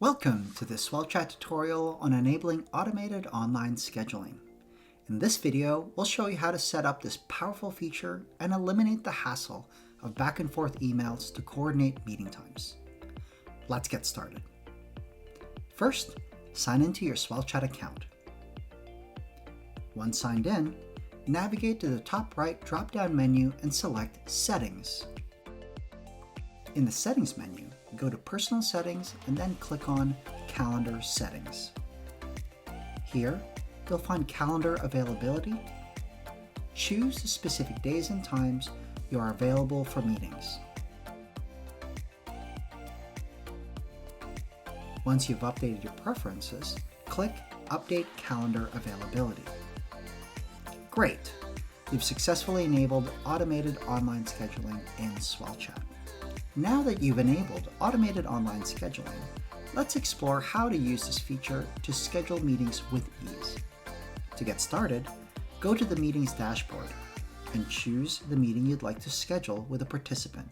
Welcome to the SwellChat tutorial on enabling automated online scheduling. In this video, we'll show you how to set up this powerful feature and eliminate the hassle of back and forth emails to coordinate meeting times. Let's get started. First, sign into your SwellChat account. Once signed in, navigate to the top right drop-down menu and select Settings. In the Settings menu, go to Personal Settings and then click on Calendar Settings. Here, you'll find Calendar Availability. Choose the specific days and times you are available for meetings. Once you've updated your preferences, click Update Calendar Availability. Great! You've successfully enabled automated online scheduling in SwellChat. Now that you've enabled automated online scheduling, let's explore how to use this feature to schedule meetings with ease. To get started, go to the Meetings dashboard and choose the meeting you'd like to schedule with a participant.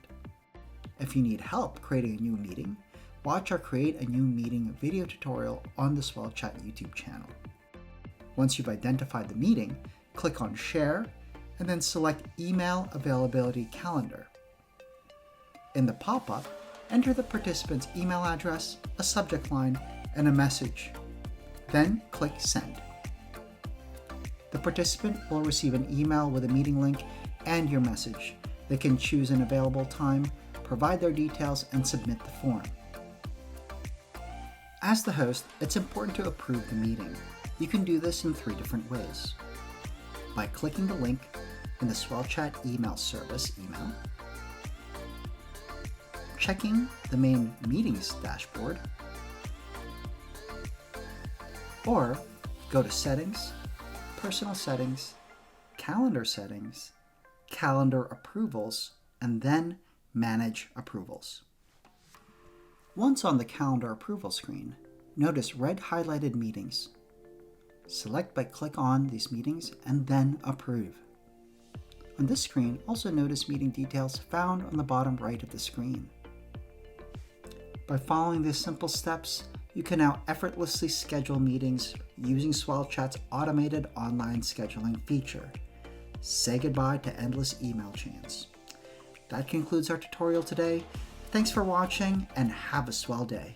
If you need help creating a new meeting, watch our Create a New Meeting video tutorial on the SwellChat YouTube channel. Once you've identified the meeting, click on Share and then select Email Availability Calendar. In the pop-up, enter the participant's email address, a subject line, and a message. Then click Send. The participant will receive an email with a meeting link and your message. They can choose an available time, provide their details, and submit the form. As the host, it's important to approve the meeting. You can do this in 3 different ways. By clicking the link in the SwellChat email service email, checking the main Meetings dashboard, or go to Settings, Personal Settings, Calendar Settings, Calendar Approvals, and then Manage Approvals. Once on the Calendar Approval screen, notice red highlighted meetings. Select by click on these meetings and then Approve. On this screen, also notice meeting details found on the bottom right of the screen. By following these simple steps, you can now effortlessly schedule meetings using SwellChat's automated online scheduling feature. Say goodbye to endless email chains. That concludes our tutorial today. Thanks for watching and have a swell day.